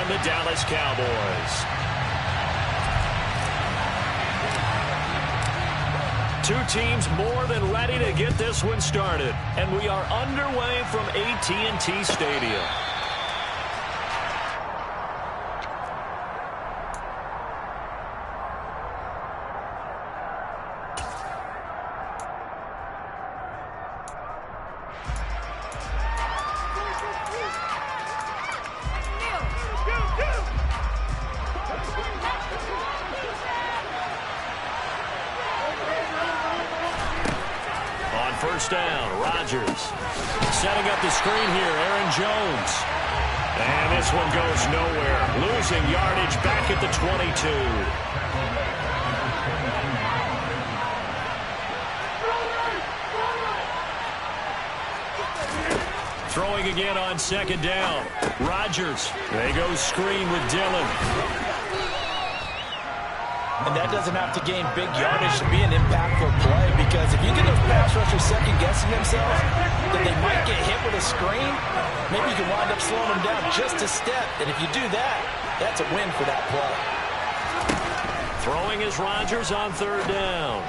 and the Dallas Cowboys. Two teams more than ready to get this one started, and we are underway from AT&T Stadium. First down, Rodgers. Setting up the screen here, Aaron Jones. And this one goes nowhere. Losing yardage back at the 22. Throwing again on second down. Rodgers. They go screen with Dillon. And that doesn't have to gain big yardage to be an impactful play, because if you get those pass rushers second-guessing themselves, then they might get hit with a screen. Maybe you can wind up slowing them down just a step. And if you do that, that's a win for that play. Throwing is Rodgers on third down.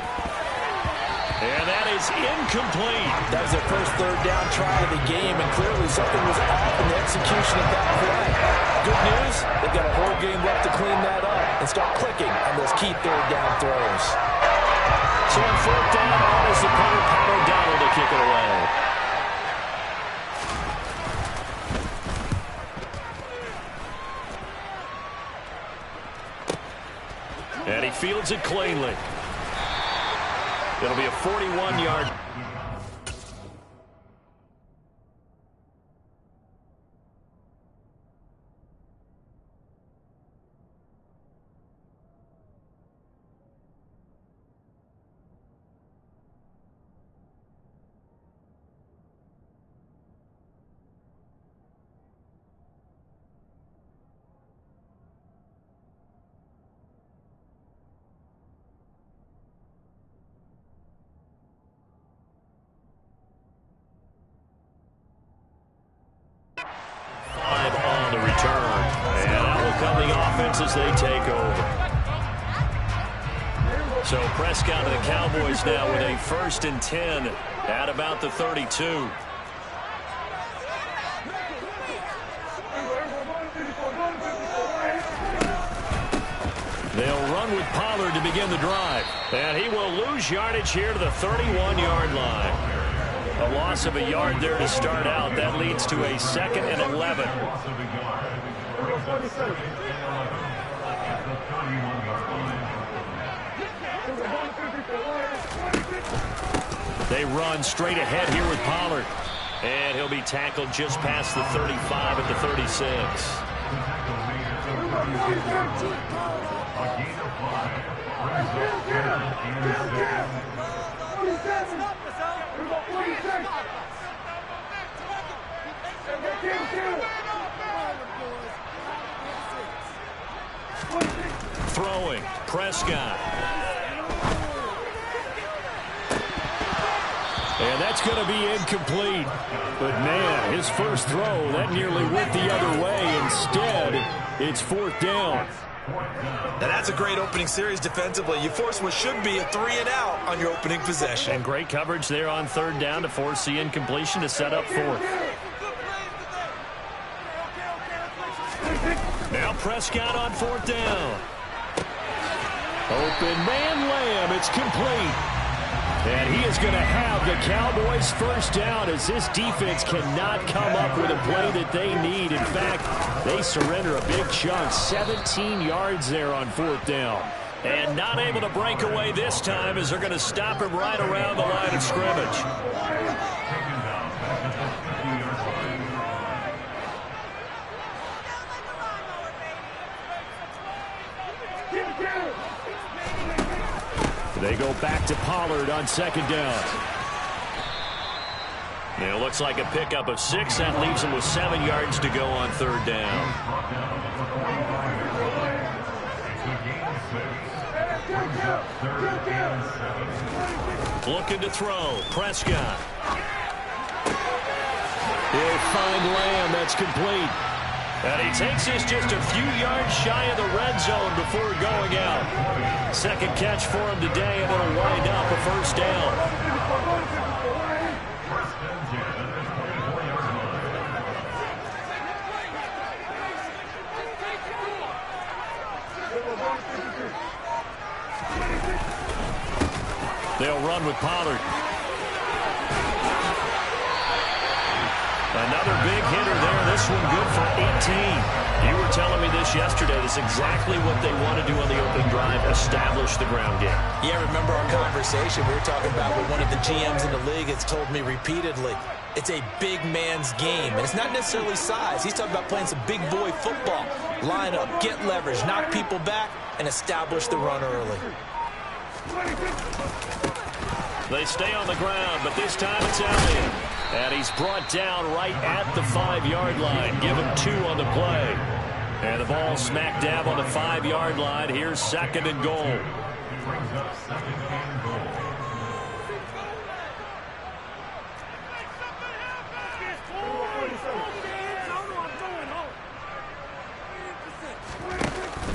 And that is incomplete. That was their first third down try of the game, and clearly something was off in the execution of that play. Good news, they've got a whole game left to clean that up and start clicking on those key third down throws. So on fourth down, on is the punter, Pat O'Donnell, to kick it away. And he fields it cleanly. It'll be a 41-yard. On the return. And out will come the offense as they take over. So Prescott and the Cowboys now with a 1st and 10 at about the 32. They'll run with Pollard to begin the drive. And he will lose yardage here to the 31-yard line. A loss of a yard there to start out. That leads to a 2nd and 11. They run straight ahead here with Pollard. And he'll be tackled just past the 35 at the 36. Throwing, Prescott. And that's going to be incomplete. But, man, his first throw, that nearly went the other way. Instead, it's 4th down. Now that's a great opening series defensively. You force what should be a 3-and-out on your opening possession. And great coverage there on 3rd down to force the incompletion to set up 4th. Now Prescott on 4th down. Open man Lamb. It's complete. And he is going to have the Cowboys' first down, as this defense cannot come up with a play that they need. In fact, they surrender a big chunk, 17 yards there on 4th down. And not able to break away this time, as they're going to stop him right around the line of scrimmage. They go back to Pollard on 2nd down. And it looks like a pickup of 6. That leaves him with 7 yards to go on 3rd down. Looking to throw. Prescott. He'll find Lamb. That's complete. And he takes this just a few yards shy of the red zone before going out. Second catch for him today, and it'll wind up a first down. They'll run with Pollard. Another big hitter there. This one good for 18. You were telling me this yesterday. That's exactly what they want to do on the opening drive, establish the ground game. Yeah, remember our conversation. We were talking about what one of the GMs in the league has told me repeatedly. It's a big man's game, and it's not necessarily size. He's talking about playing some big boy football. Line up, get leverage, knock people back, and establish the run early. They stay on the ground, but this time it's Elliott. And he's brought down right at the 5-yard line. Give him 2 on the play. And the ball smack dab on the 5-yard line. Here's second and goal.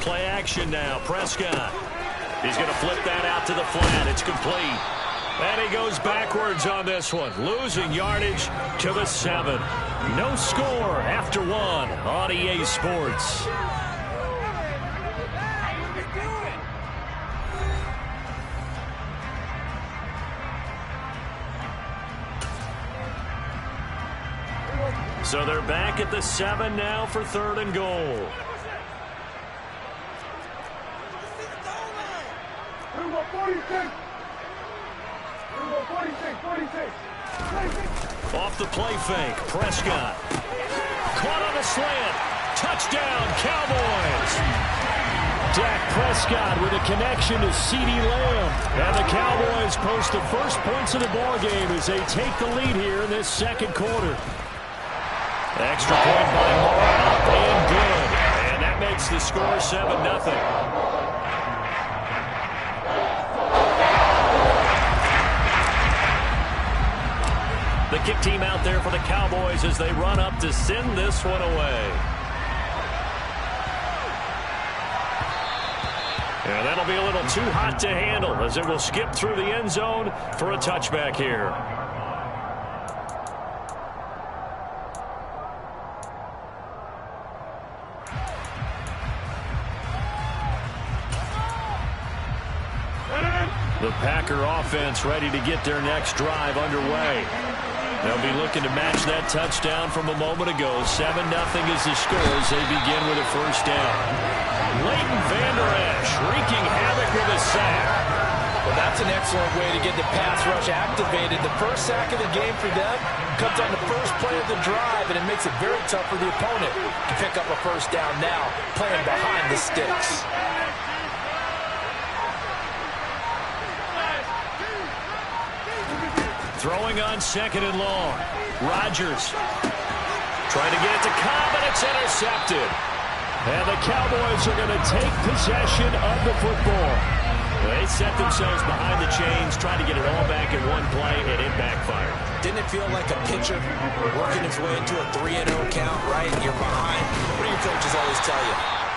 Play action now. Prescott. He's going to flip that out to the flat. It's complete. And he goes backwards on this one, losing yardage to the 7. No score after 1 on EA Sports. So they're back at the 7 now for 3rd and goal. Off the play fake, Prescott. Caught on a slant. Touchdown, Cowboys. Dak Prescott with a connection to CeeDee Lamb. And the Cowboys post the first points of the ballgame as they take the lead here in this second quarter. Extra point by Moore, up and good. And that makes the score 7-0. The kick team out there for the Cowboys as they run up to send this one away. And that'll be a little too hot to handle as it will skip through the end zone for a touchback here. The Packer offense ready to get their next drive underway. They'll be looking to match that touchdown from a moment ago. 7-0 is the score as they begin with a first down. Leighton Vander Esch wreaking havoc with a sack. Well, that's an excellent way to get the pass rush activated. The first sack of the game for them comes on the first play of the drive, and it makes it very tough for the opponent to pick up a first down now, playing behind the sticks. Throwing on 2nd and long. Rodgers trying to get it to Cobb, and it's intercepted. And the Cowboys are going to take possession of the football. They set themselves behind the chains, trying to get it all back in one play, and it backfired. Didn't it feel like a pitcher working his way into a 3-0 count, right? You're behind. What do your coaches always tell you?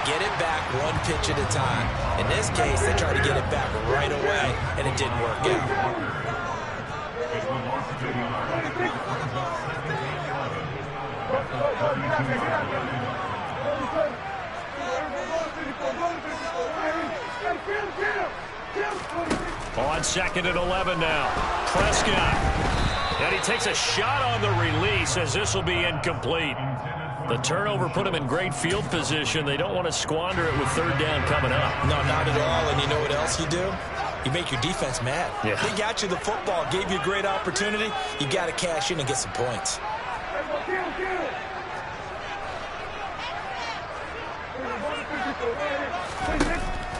Get it back one pitch at a time. In this case, they tried to get it back right away, and it didn't work out. On 2nd and 11 now. Prescott. And he takes a shot on the release as this will be incomplete. The turnover put him in great field position. They don't want to squander it with 3rd down coming up. No, not at all. And you know what else you do? You make your defense mad. Yeah. They got you the football, gave you a great opportunity. You got to cash in and get some points.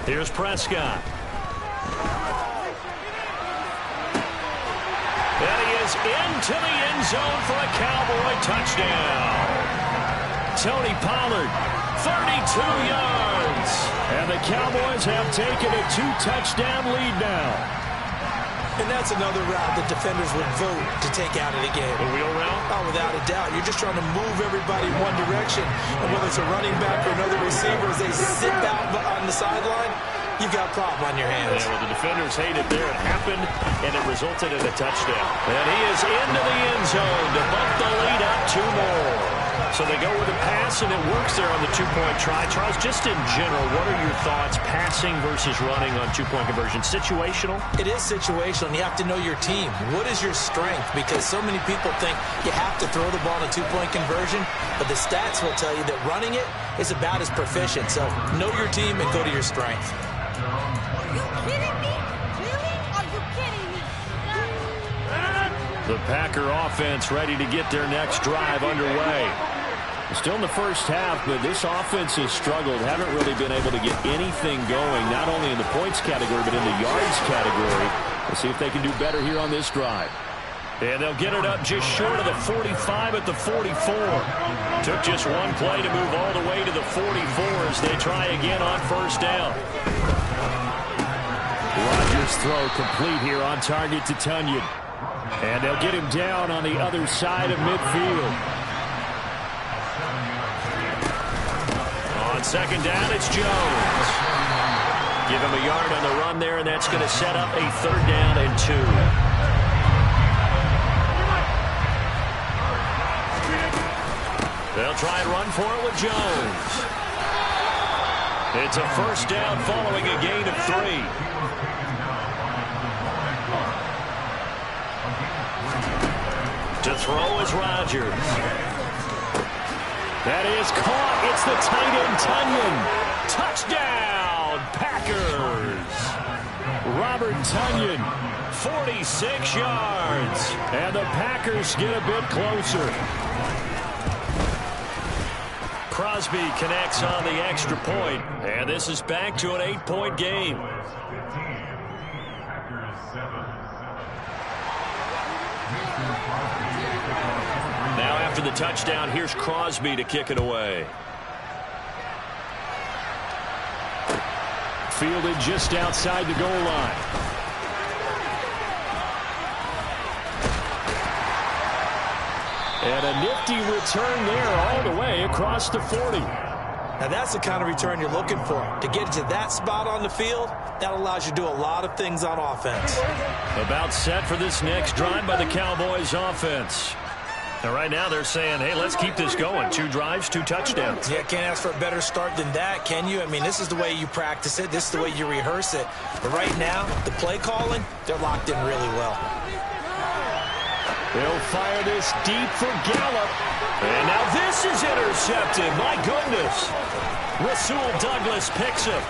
Here's Prescott. And he is into the end zone for a Cowboy touchdown. Tony Pollard, 32 yards. And the Cowboys have taken a 2-touchdown lead now. And that's another route that defenders would vote to take out of the game. The wheel route? Oh, without a doubt. You're just trying to move everybody in one direction. And whether it's a running back or another receiver, as they sit out on the sideline, you've got a problem on your hands. Yeah, well, the defenders hate it there. It happened, and it resulted in a touchdown. And he is into the end zone to bump the lead up 2 more. So they go with a pass, and it works there on the 2-point try. Charles, just in general, what are your thoughts passing versus running on 2-point conversion? Situational? It is situational, and you have to know your team. What is your strength? Because so many people think you have to throw the ball in a 2-point conversion, but the stats will tell you that running it is about as proficient. So know your team and go to your strength. Are you kidding me? Really? Are you kidding me? The Packer offense ready to get their next drive underway. Still in the first half, but this offense has struggled. Haven't really been able to get anything going, not only in the points category, but in the yards category. We'll see if they can do better here on this drive. And they'll get it up just short of the 45 at the 44. Took just one play to move all the way to the 44 as they try again on first down. Rodgers' throw complete here on target to Tunyon. And they'll get him down on the other side of midfield. On second down, it's Jones. Give him a yard on the run there, and that's going to set up a 3rd down and 2. They'll try and run for it with Jones. It's a 1st down following a gain of 3. To throw is Rodgers. That is caught. It's the tight end, Tunyon. Touchdown, Packers. Robert Tunyon, 46 yards. And the Packers get a bit closer. Crosby connects on the extra point. And this is back to an 8-point game. Now after the touchdown, here's Crosby to kick it away. Fielded just outside the goal line. And a nifty return there all the way across the 40. Now that's the kind of return you're looking for. To get to that spot on the field, that allows you to do a lot of things on offense. About set for this next drive by the Cowboys offense. Now right now they're saying, hey, let's keep this going. 2 drives, 2 touchdowns. Yeah, can't ask for a better start than that, can you? I mean, this is the way you practice it. This is the way you rehearse it. But right now, the play calling, they're locked in really well. They'll fire this deep for Gallup. And now this is intercepted. My goodness. Rasul Douglas picks him.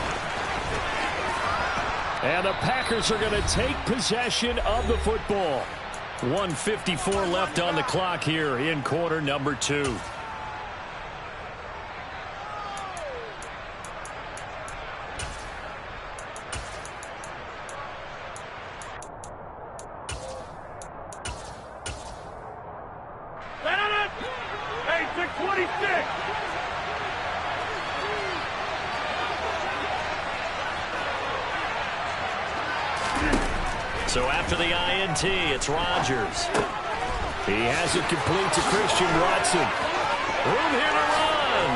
And the Packers are going to take possession of the football. 1:54 left on the clock here in quarter number 2. Hey, 626. So after the INT, it's Rodgers. He has it complete to Christian Watson. Room here to run.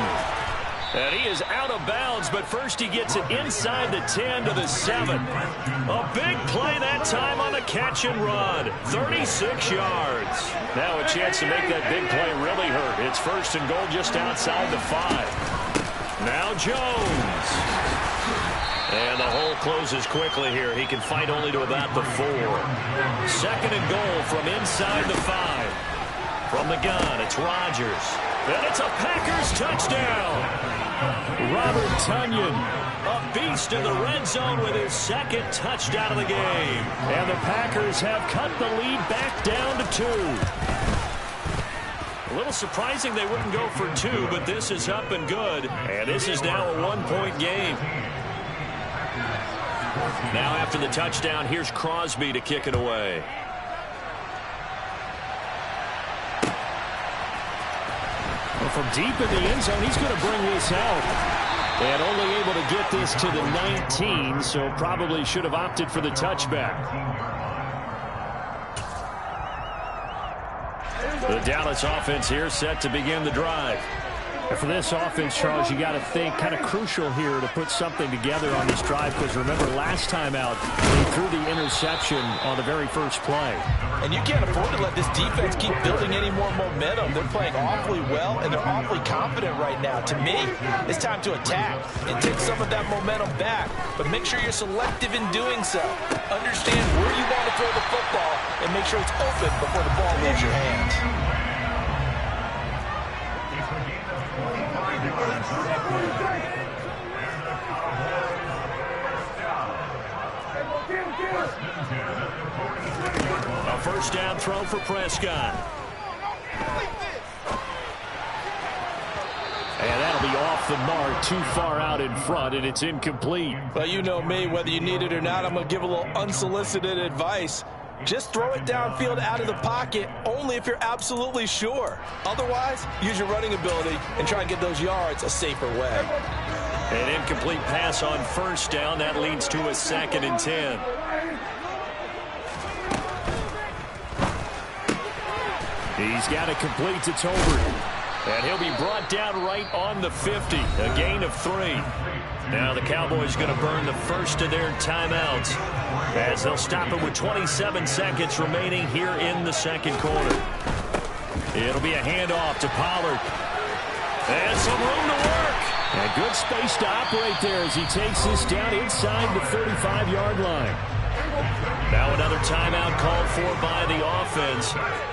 And he is out of bounds, but first he gets it inside the 10 to the 7. A big play that time on the catch and run. 36 yards. Now a chance to make that big play really hurt. It's 1st and goal just outside the 5. Now Jones. And the hole closes quickly here. He can fight only to about the 4. 2nd and goal from inside the 5. From the gun, it's Rodgers. And it's a Packers touchdown. Robert Tunyon, a beast in the red zone with his 2nd touchdown of the game. And the Packers have cut the lead back down to 2. A little surprising they wouldn't go for 2, but this is up and good. And this is now a 1-point game. Now after the touchdown, here's Crosby to kick it away. Well, from deep in the end zone, he's going to bring this out. And only able to get this to the 19, so probably should have opted for the touchback. Dallas offense here set to begin the drive. And for this offense, Charles, you got to think kind of crucial here to put something together on this drive, because remember last time out they threw the interception on the very first play. And you can't afford to let this defense keep building any more momentum. They're playing awfully well, and they're awfully confident right now. To me, it's time to attack and take some of that momentum back, but make sure you're selective in doing so. Understand where you want to throw the football and make sure it's open before the ball leaves your hands. A first down throw for Prescott. And that'll be off the mark, too far out in front, and it's incomplete. Well, you know me, whether you need it or not, I'm going to give a little unsolicited advice. Just throw it downfield out of the pocket, only if you're absolutely sure. Otherwise, use your running ability and try and get those yards a safer way. An incomplete pass on first down. That leads to a 2nd and 10. He's got it complete to Tolbert. And he'll be brought down right on the 50. A gain of 3. Now the Cowboys going to burn the first of their timeouts as they'll stop it with 27 seconds remaining here in the second quarter. It'll be a handoff to Pollard. And some room to work. And good space to operate there as he takes this down inside the 35-yard line. Now another timeout called for by the offense.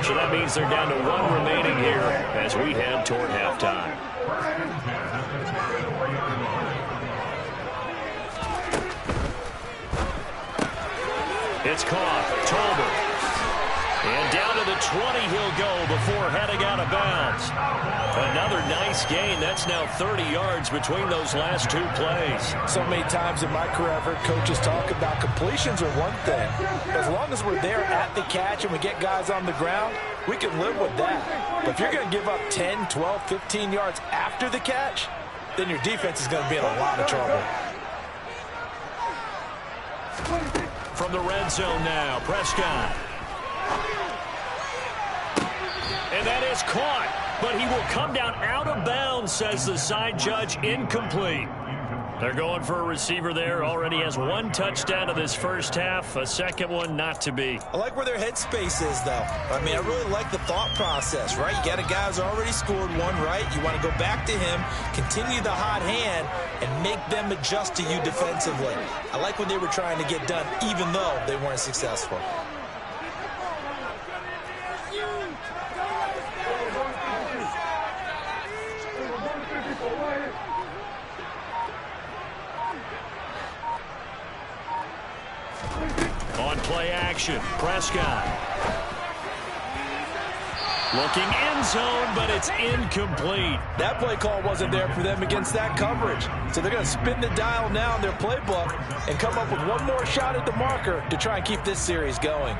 So that means they're down to 1 remaining here as we head toward halftime. It's caught. Tolbert. And down to the 20 he'll go before heading out of bounds. Another nice gain. That's now 30 yards between those last 2 plays. So many times in my career I've heard coaches talk about completions are one thing. As long as we're there at the catch and we get guys on the ground, we can live with that. But if you're going to give up 10, 12, 15 yards after the catch, then your defense is going to be in a lot of trouble. From the red zone now, Prescott. And that is caught, but he will come down out of bounds, says the side judge. Incomplete. They're going for a receiver there. Already has 1 touchdown in this first half. A second one not to be. I like where their headspace is, though. I mean, I really like the thought process, right? You got a guy who's already scored 1, right? You want to go back to him, continue the hot hand, and make them adjust to you defensively. I like what they were trying to get done, even though they weren't successful. On play action, Prescott. Looking end zone, but it's incomplete. That play call wasn't there for them against that coverage. So they're going to spin the dial now in their playbook and come up with 1 more shot at the marker to try and keep this series going.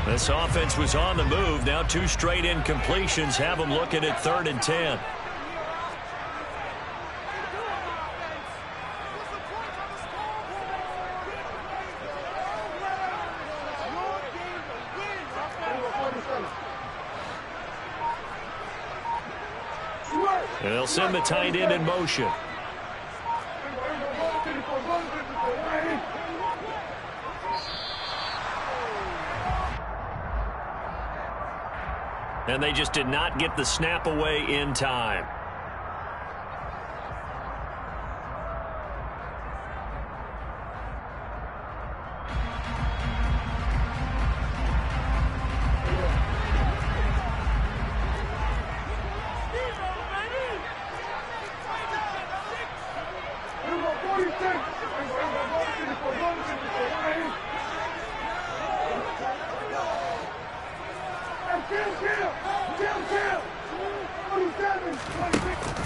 This offense was on the move. Now 2 straight incompletions have them looking at 3rd and 10. They'll send the tight end in motion. And they just did not get the snap away in time.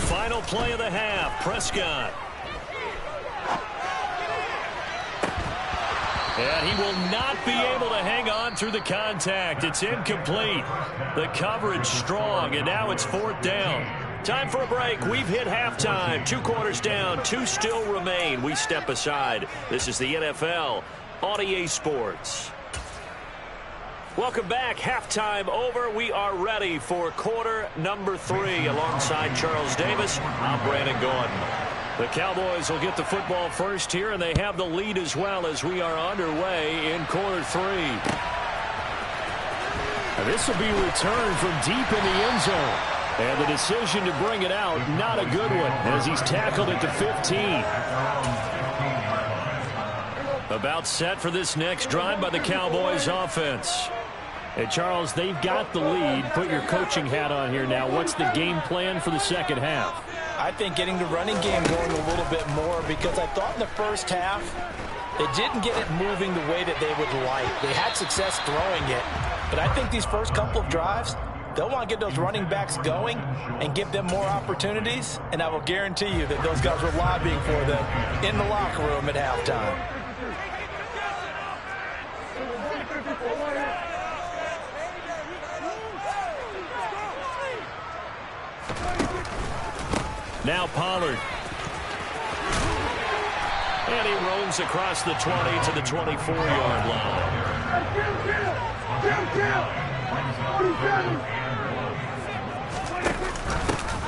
Final play of the half, Prescott. And he will not be able to hang on through the contact. It's incomplete. The coverage strong, and now it's 4th down. Time for a break. We've hit halftime. 2 quarters down, 2 still remain. We step aside. This is the NFL on EA Sports. Welcome back. Halftime over. We are ready for quarter number 3. Alongside Charles Davis, I'm Brandon Gordon. The Cowboys will get the football first here, and they have the lead as well as we are underway in quarter 3. This will be returned from deep in the end zone. And the decision to bring it out, not a good one, as he's tackled at the 15. About set for this next drive by the Cowboys offense. Hey, Charles, they've got the lead. Put your coaching hat on here now. What's the game plan for the second half? I think getting the running game going a little bit more, because I thought in the first half they didn't get it moving the way that they would like. They had success throwing it, but I think these first couple of drives, they'll want to get those running backs going and give them more opportunities, and I will guarantee you that those guys were lobbying for them in the locker room at halftime. Now Pollard. And he roams across the 20 to the 24-yard line.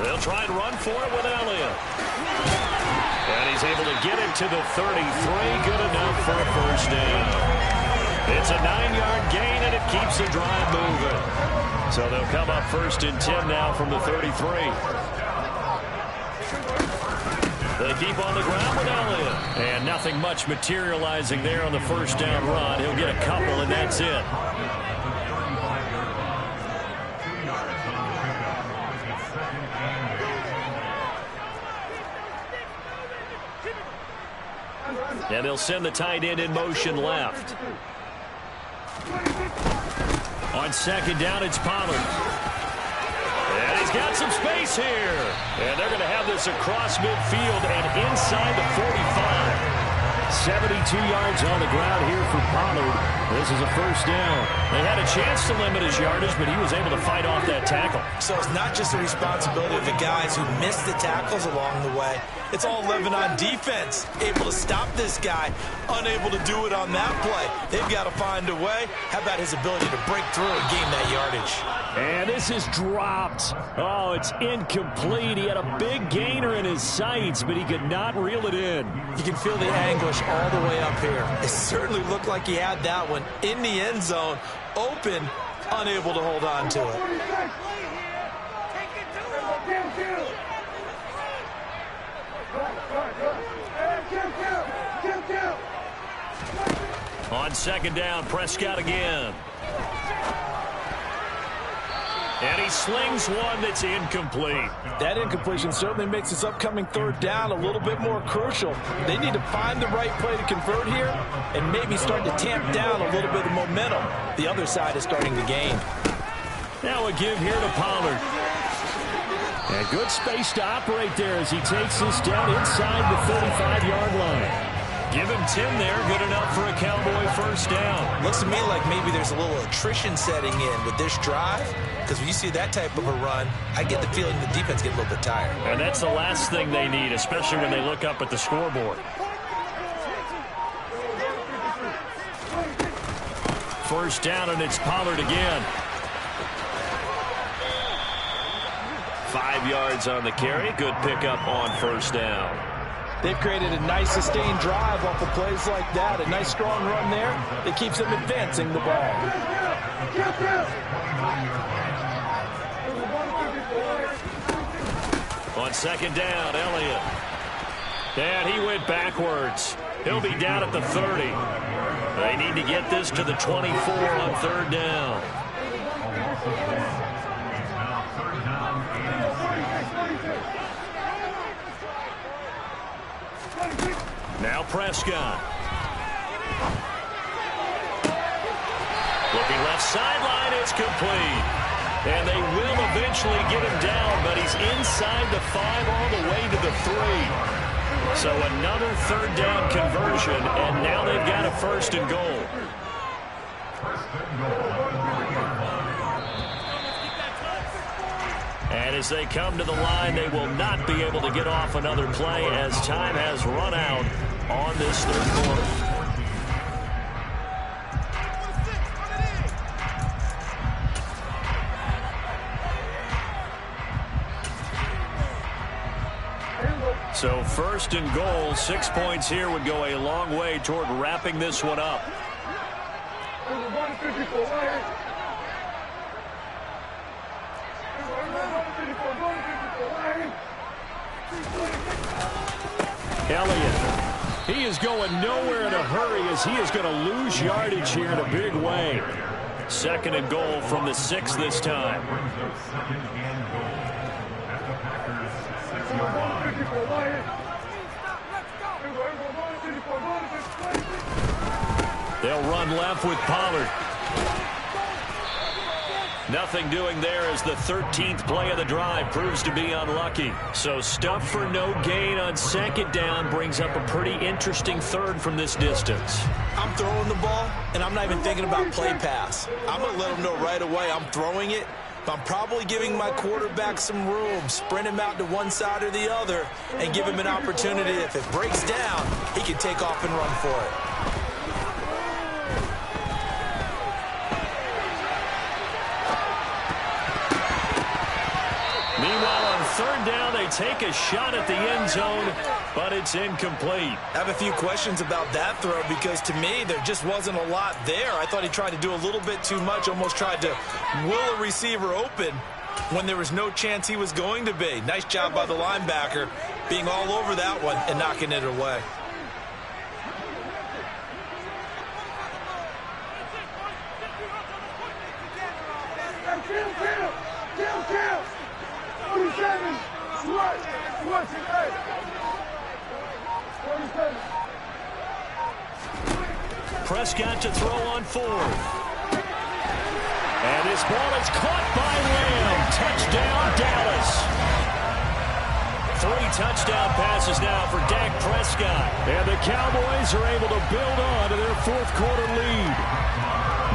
They'll try and run for it with Elliott. And he's able to get it to the 33. Good enough for a first down. It's a 9-yard gain, and it keeps the drive moving. So they'll come up first and 10 now from the 33. They keep on the ground with Elliott. And nothing much materializing there on the first down run. He'll get a couple, and that's it. And they'll send the tight end in motion left. On second down, it's Pollard. And he's got some space here. And they're going to have this across midfield and inside the 45. 72 yards on the ground here for Pollard. This is a first down. They had a chance to limit his yardage, but he was able to fight off that tackle. So it's not just the responsibility of the guys who missed the tackles along the way. It's all living on defense. Able to stop this guy, unable to do it on that play. They've got to find a way. How about his ability to break through and gain that yardage? And this is dropped. Oh, it's incomplete. He had a big gainer in his sights, but he could not reel it in. You can feel the anguish all the way up here. It certainly looked like he had that one in the end zone, open, unable to hold on to it. On second down, Prescott again. And he slings one that's incomplete. That incompletion certainly makes this upcoming third down a little bit more crucial. They need to find the right play to convert here and maybe start to tamp down a little bit of momentum. The other side is starting to gain. Now a give here to Pollard. And good space to operate there as he takes this down inside the 35-yard line. Give him 10 there, good enough for a Cowboy first down. Looks to me like maybe there's a little attrition setting in with this drive, because when you see that type of a run, I get the feeling the defense gets a little bit tired. And that's the last thing they need, especially when they look up at the scoreboard. First down, and it's Pollard again. 5 yards on the carry. Good pickup on first down. They've created a nice sustained drive off of plays like that. A nice strong run there that keeps them advancing the ball. On second down, Elliott. And he went backwards. He'll be down at the 30. They need to get this to the 24 on third down. Now Prescott. Looking left sideline, it's complete. And they will eventually get him down, but he's inside the 5 all the way to the 3. So another third down conversion, and now they've got a first and goal. And as they come to the line, they will not be able to get off another play as time has run out on this third quarter. So first and goal, 6 points here would go a long way toward wrapping this one up. Elliott. He is going nowhere in a hurry as he is going to lose yardage here in a big way. Second and goal from the 6 this time. They'll run left with Pollard. Nothing doing there as the 13th play of the drive proves to be unlucky. So stuff for no gain on second down brings up a pretty interesting third from this distance. I'm throwing the ball, and I'm not even thinking about play pass. I'm going to let him know right away I'm throwing it, but I'm probably giving my quarterback some room, sprint him out to one side or the other, and give him an opportunity. If it breaks down, he can take off and run for it. Meanwhile, on third down, they take a shot at the end zone, but it's incomplete. I have a few questions about that throw because, to me, there just wasn't a lot there. I thought he tried to do a little bit too much, almost tried to will a receiver open when there was no chance he was going to be. Nice job by the linebacker being all over that one and knocking it away. Prescott to throw on fourth. And his ball is caught by Lamb. Touchdown, Dallas. 3 touchdown passes now for Dak Prescott. And the Cowboys are able to build on to their fourth quarter lead.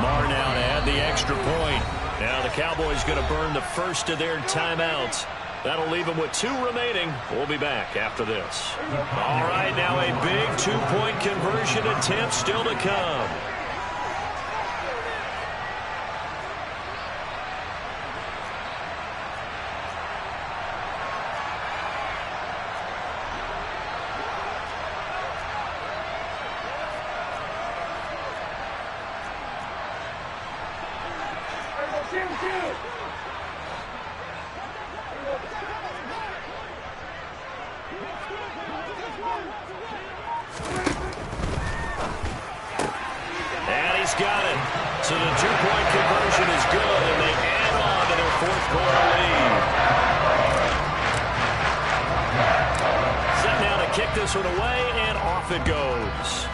Marr now to add the extra point. Now the Cowboys going to burn the first of their timeouts. That'll leave them with 2 remaining. We'll be back after this. All right, now a big 2-point conversion attempt still to come. Got it. So the 2-point conversion is good, and they add on to their fourth quarter lead. Set now to kick this one away, and off it goes.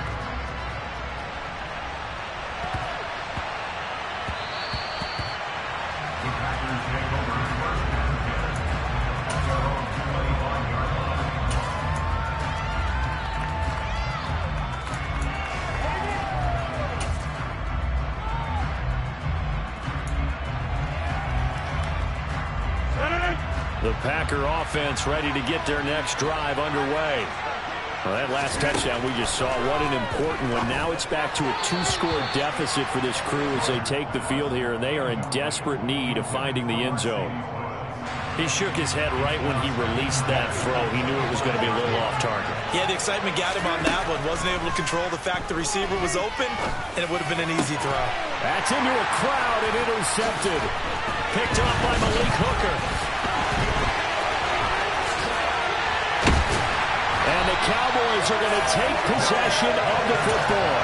The Packer offense ready to get their next drive underway. Well, that last touchdown we just saw, what an important one. Now it's back to a 2-score deficit for this crew as they take the field here, and they are in desperate need of finding the end zone. He shook his head right when he released that throw. He knew it was going to be a little off target. Yeah, the excitement got him on that one. Wasn't able to control the fact the receiver was open, and it would have been an easy throw. That's into a crowd and intercepted. Picked up by Malik Hooker. And the Cowboys are going to take possession of the football.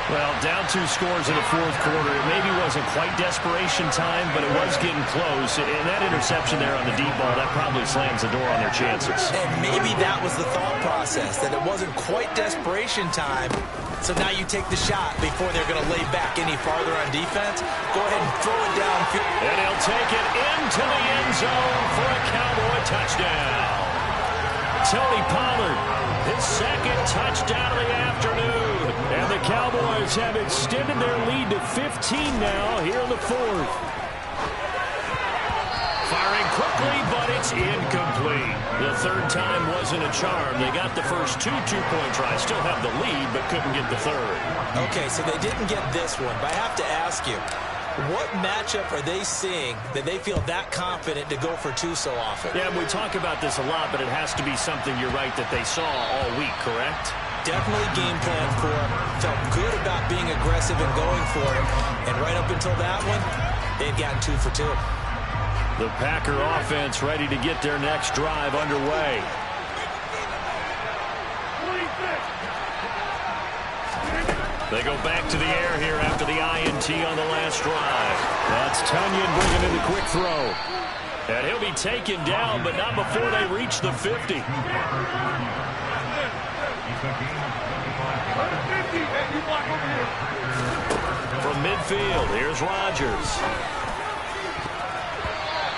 Well, down 2 scores in the fourth quarter. It maybe wasn't quite desperation time, but it was getting close. And that interception there on the deep ball, that probably slams the door on their chances. And maybe that was the thought process, that it wasn't quite desperation time. So now you take the shot before they're going to lay back any farther on defense. Go ahead and throw it down. And he'll take it into the end zone for a Cowboy touchdown. Tony Pollard, his second touchdown of the afternoon. And the Cowboys have extended their lead to 15 now here in the fourth. Firing quickly, but it's incomplete. The third time wasn't a charm. They got the first 2 two-point tries, still have the lead, but couldn't get the third. Okay, so they didn't get this one, but I have to ask you, What matchup are they seeing that they feel that confident to go for two so often? Yeah, we talk about this a lot, but it has to be something, you're right, that they saw all week, correct? Definitely game plan for it. Felt good about being aggressive and going for it. And right up until that one, they've gotten 2 for 2. The Packer offense ready to get their next drive underway. They go back to the air here after the INT on the last drive. That's Tunyon bringing in the quick throw. And he'll be taken down, but not before they reach the 50. From midfield, here's Rodgers.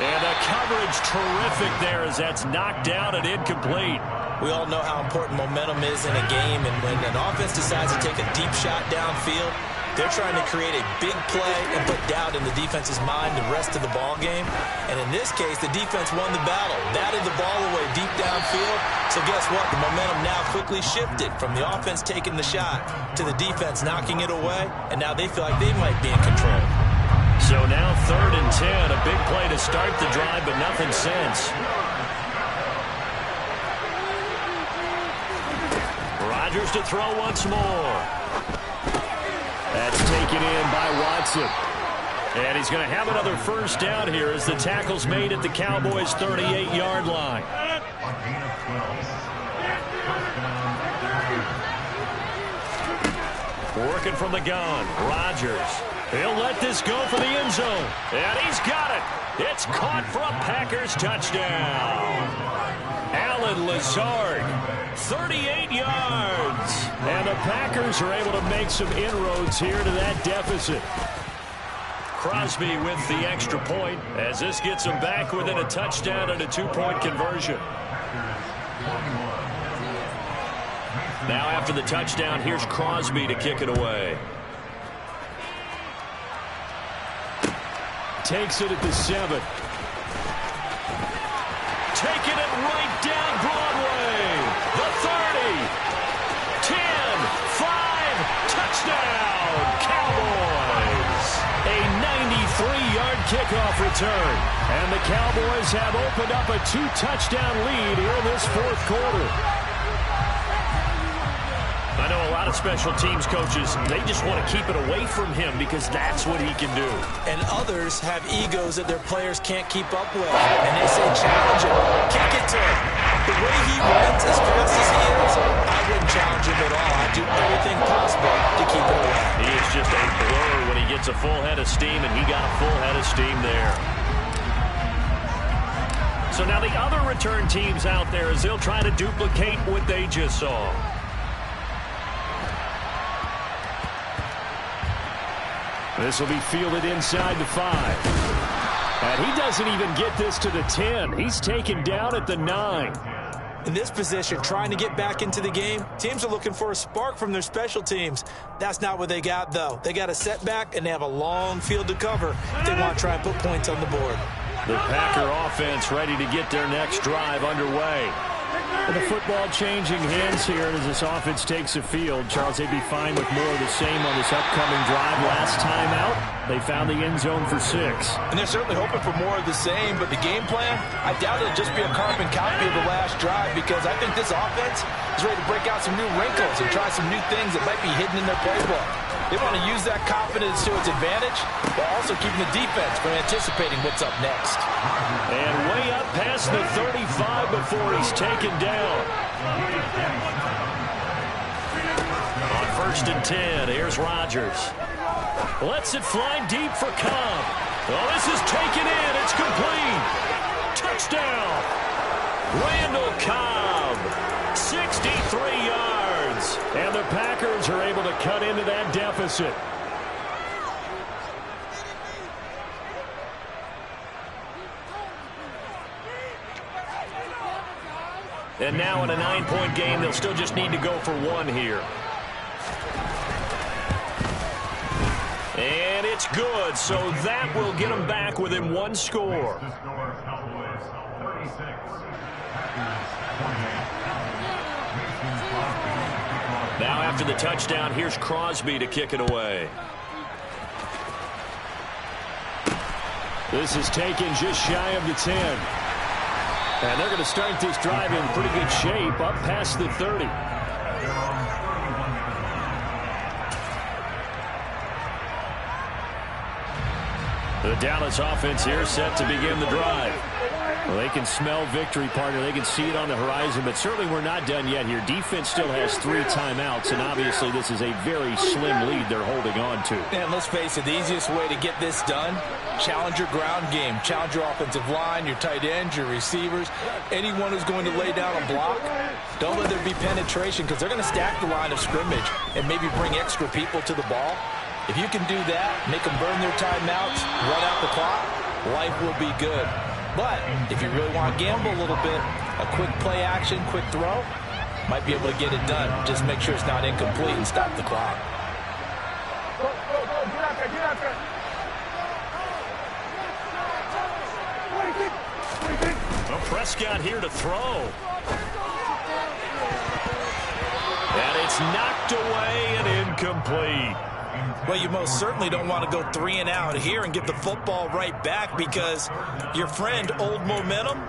And the coverage terrific there as that's knocked down and incomplete. We all know how important momentum is in a game, and when an offense decides to take a deep shot downfield, they're trying to create a big play and put doubt in the defense's mind the rest of the ball game. And in this case, the defense won the battle, batted the ball away deep downfield. So guess what? The momentum now quickly shifted from the offense taking the shot to the defense knocking it away, and now they feel like they might be in control. So now 3rd and 10, a big play to start the drive, but nothing since. Rodgers to throw once more. That's taken in by Watson. And he's going to have another first down here as the tackle's made at the Cowboys' 38-yard line. Working from the gun, Rodgers. He'll let this go for the end zone. And he's got it. It's caught for a Packers touchdown. Allen Lazard, 38 yards. And the Packers are able to make some inroads here to that deficit. Crosby with the extra point as this gets them back within a touchdown and a 2-point conversion. Now after the touchdown, here's Crosby to kick it away. Takes it at the 7. Taking it right down Broadway. The 30. 10. 5. Touchdown. Cowboys. A 93-yard kickoff return. And the Cowboys have opened up a 2-touchdown lead here in this 4th quarter. I know a lot of special teams coaches, they just want to keep it away from him because that's what he can do. And others have egos that their players can't keep up with. And they say, challenge him, kick it to him. The way he runs as fast as he is, I wouldn't challenge him at all. I'd do everything possible to keep it away. He is just a blur when he gets a full head of steam, and he got a full head of steam there. So now the other return teams out there as they'll try to duplicate what they just saw. This will be fielded inside the 5. And he doesn't even get this to the 10. He's taken down at the 9. In this position, trying to get back into the game, teams are looking for a spark from their special teams. That's not what they got, though. They got a setback, and they have a long field to cover if they want to try and put points on the board. The Packer offense ready to get their next drive underway. And the football changing hands here as this offense takes the field. Charles, they'd be fine with more of the same on this upcoming drive. Last time out, they found the end zone for 6. And they're certainly hoping for more of the same, but the game plan, I doubt it'll just be a carbon copy of the last drive because I think this offense is ready to break out some new wrinkles and try some new things that might be hidden in their playbook. They want to use that confidence to its advantage while also keeping the defense from anticipating what's up next. And way up past the 35 before he's taken down. On 1st and 10, here's Rodgers. Lets it fly deep for Cobb. Oh, this is taken in. It's complete. Touchdown. Randall Cobb. 63 yards. And the Packers are able to cut into that deficit. And now in a 9-point game, they'll still just need to go for 1 here. And it's good, so that will get them back within 1 score. Now after the touchdown, here's Crosby to kick it away. This is taken just shy of the 10. And they're going to start this drive in pretty good shape, up past the 30. The Dallas offense here set to begin the drive. Well, they can smell victory, partner. They can see it on the horizon, but certainly we're not done yet here. Defense still has 3 timeouts, and obviously this is a very slim lead they're holding on to. And let's face it, the easiest way to get this done, challenge your ground game. Challenge your offensive line, your tight ends, your receivers, anyone who's going to lay down a block. Don't let there be penetration because they're going to stack the line of scrimmage and maybe bring extra people to the ball. If you can do that, make them burn their timeouts, run out the clock, life will be good. But if you really want to gamble a little bit, a quick play action, quick throw, might be able to get it done. Just make sure it's not incomplete and stop the clock. Well, Prescott here to throw. And it's knocked away and incomplete. Well, you most certainly don't want to go 3 and out here and give the football right back because your friend, Old Momentum,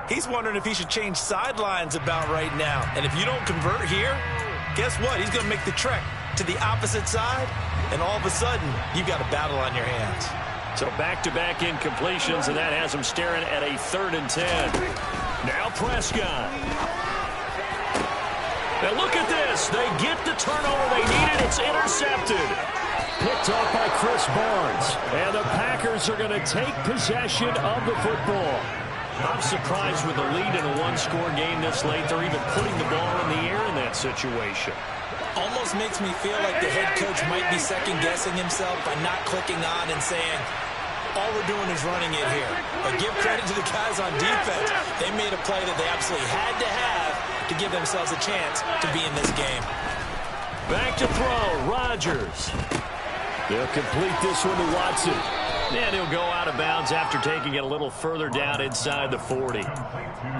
he's wondering if he should change sidelines about right now. And if you don't convert here, guess what? He's going to make the trek to the opposite side, and all of a sudden, you've got a battle on your hands. So back-to-back incompletions, and that has him staring at a 3rd and 10. Now Prescott. Now look at this. They get the turnover they needed. It's intercepted. Picked off by Chris Barnes. And the Packers are going to take possession of the football. I'm surprised with the lead in a 1-score game this late. They're even putting the ball in the air in that situation. Almost makes me feel like the head coach might be second-guessing himself by not clicking on and saying, all we're doing is running it here. But give credit to the guys on defense. They made a play that they absolutely had to have to give themselves a chance to be in this game. Back to throw, Rodgers. They'll complete this one to Watson. And he'll go out of bounds after taking it a little further down inside the 40.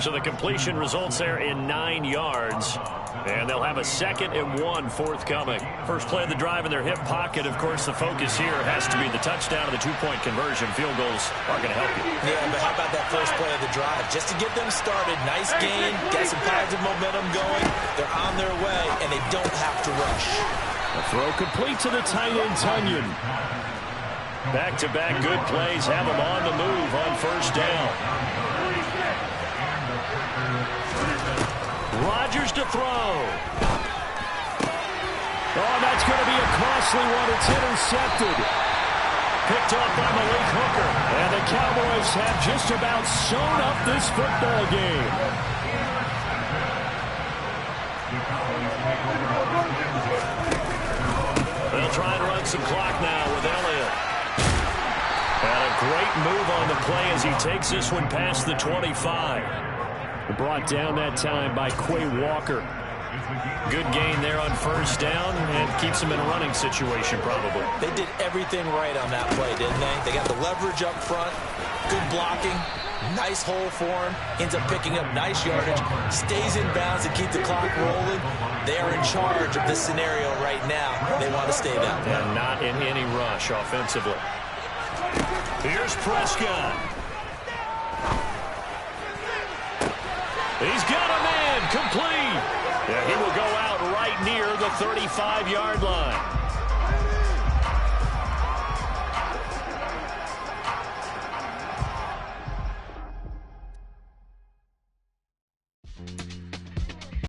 So the completion results there in 9 yards. And they'll have a 2nd and 1 forthcoming. First play of the drive in their hip pocket. Of course, the focus here has to be the touchdown and the 2-point conversion. Field goals aren't going to help you. Yeah, but how about that first play of the drive? Just to get them started, nice gain, get some positive momentum going. They're on their way, and they don't have to rush. A throw complete to the tight end, Tunyon. Back-to-back good plays have them on the move on 1st down. Rodgers to throw. Oh, that's going to be a costly one. It's intercepted. Picked off by Malik Hooker. And the Cowboys have just about sewn up this football game. They'll try and run some clock now with Elliott. And a great move on the play as he takes this one past the 25. Brought down that time by Quay Walker. Good gain there on 1st down and keeps him in a running situation probably. They did everything right on that play, didn't they? They got the leverage up front, good blocking, nice hole for him, ends up picking up nice yardage, stays in bounds to keep the clock rolling. They are in charge of this scenario right now. They want to stay that way. And not in any rush offensively. Here's Prescott. He's got a man complete. Yeah, he will go out right near the 35-yard line.